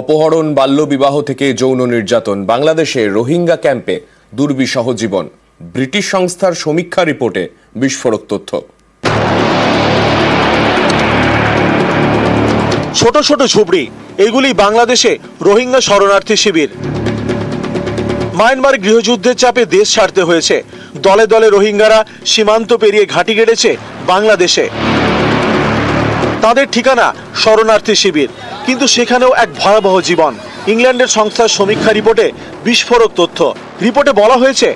অপহরণ, বাল্যবিবাহ থেকে যৌন নির্যাতন, বাংলাদেশে রোহিঙ্গা ক্যাম্পে দুর্বিষহ জীবন। ব্রিটিশ সংস্থার সমীক্ষা রিপোর্টে বিস্ফোরক তথ্য। ছোট ছোট ঝুপড়ি, এগুলি বাংলাদেশে রোহিঙ্গা শরণার্থী শিবির। মায়ানমার গৃহযুদ্ধের চাপে দেশ ছাড়তে হয়েছে। দলে দলে রোহিঙ্গারা সীমান্ত পেরিয়ে ঘাঁটি গেড়েছে বাংলাদেশে। তাদের ঠিকানা শরণার্থী শিবির, কিন্তু সেখানেও এক ভয়াবহ জীবন। ইংল্যান্ডের সংস্থার সমীক্ষা রিপোর্টে বিস্ফোরক তথ্য। রিপোর্টে বলা হয়েছে,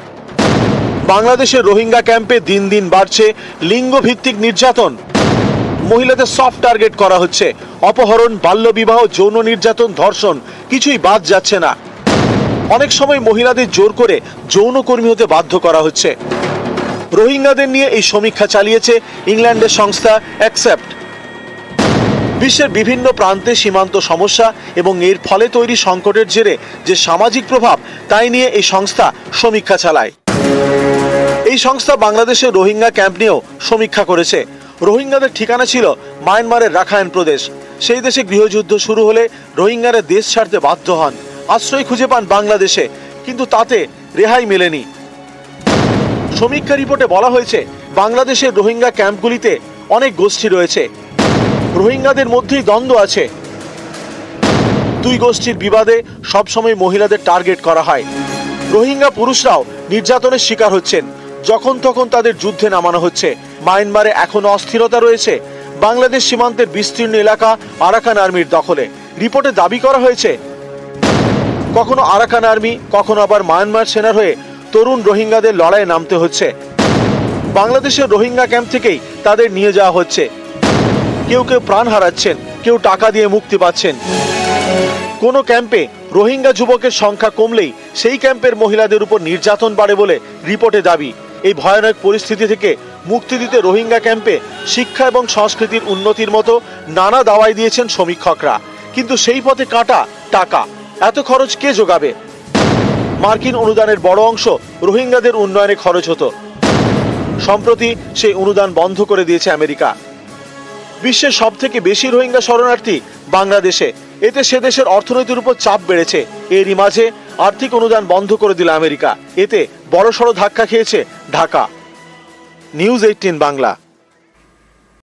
বাংলাদেশের রোহিঙ্গা ক্যাম্পে দিন দিন বাড়ছে লিঙ্গভিত্তিক নির্যাতন। মহিলাদের সফট টার্গেট করা হচ্ছে। অপহরণ, বাল্যবিবাহ, যৌন নির্যাতন, ধর্ষণ কিছুই বাদ যাচ্ছে না। অনেক সময় মহিলাদের জোর করে যৌনকর্মী হতে বাধ্য করা হচ্ছে। রোহিঙ্গাদের নিয়ে এই সমীক্ষা চালিয়েছে ইংল্যান্ডের সংস্থা অ্যাকসেপ্ট। বিশ্বের বিভিন্ন প্রান্তে সীমান্ত সমস্যা এবং এর ফলে তৈরি সংকটের জেরে যে সামাজিক প্রভাব, তাই নিয়ে এই সংস্থা সমীক্ষা চালায়। এই সংস্থা বাংলাদেশের রোহিঙ্গা ক্যাম্প নিয়েও সমীক্ষা করেছে। রোহিঙ্গাদের ঠিকানা ছিল মায়ানমারের রাখাইন প্রদেশ। সেই দেশে গৃহযুদ্ধ শুরু হলে রোহিঙ্গারা দেশ ছাড়তে বাধ্য হন, আশ্রয় খুঁজে পান বাংলাদেশে, কিন্তু তাতে রেহাই মেলেনি। সমীক্ষা রিপোর্টে বলা হয়েছে, বাংলাদেশের রোহিঙ্গা ক্যাম্পগুলিতে অনেক গোষ্ঠী রয়েছে। রোহিঙ্গাদের মধ্যেই দ্বন্দ্ব আছে। দুই গোষ্ঠীর বিবাদে সবসময় মহিলাদের টার্গেট করা হয়। রোহিঙ্গা পুরুষরাও নির্যাতনের শিকার হচ্ছেন। যখন তখন তাদের যুদ্ধে নামানো হচ্ছে। মায়ানমারে এখনো অস্থিরতা রয়েছে। বাংলাদেশ সীমান্তের বিস্তীর্ণ এলাকা আরাকান আর্মির দখলে। রিপোর্টে দাবি করা হয়েছে, কখনো আরাকান আর্মি, কখনো আবার মায়ানমার সেনার হয়ে তরুণ রোহিঙ্গাদের লড়াইয়ে নামতে হচ্ছে। বাংলাদেশের রোহিঙ্গা ক্যাম্প থেকেই তাদের নিয়ে যাওয়া হচ্ছে। কেউ কেউ প্রাণ হারাচ্ছেন, কেউ টাকা দিয়ে মুক্তি পাচ্ছেন। কোনো ক্যাম্পে রোহিঙ্গা যুবকের সংখ্যা কমলেই সেই ক্যাম্পের মহিলাদের উপর নির্যাতন বাড়ে বলে রিপোর্টে দাবি। এই ভয়ানক পরিস্থিতি থেকে মুক্তি দিতে রোহিঙ্গা ক্যাম্পে শিক্ষা এবং সংস্কৃতির উন্নতির মতো নানা দাওয়াই দিয়েছেন সমীক্ষকরা। কিন্তু সেই পথে কাটা টাকা, এত খরচ কে যোগাবে? মার্কিন অনুদানের বড় অংশ রোহিঙ্গাদের উন্নয়নে খরচ হতো। সম্প্রতি সেই অনুদান বন্ধ করে দিয়েছে আমেরিকা। বিশ্বের সব থেকে বেশি রোহিঙ্গা শরণার্থী বাংলাদেশে। এতে সে দেশের অর্থনীতির উপর চাপ বেড়েছে। এরই মাঝে আর্থিক অনুদান বন্ধ করে দিল আমেরিকা। এতে বড়সড় ধাক্কা খেয়েছে ঢাকা। নিউজ 18 বাংলা।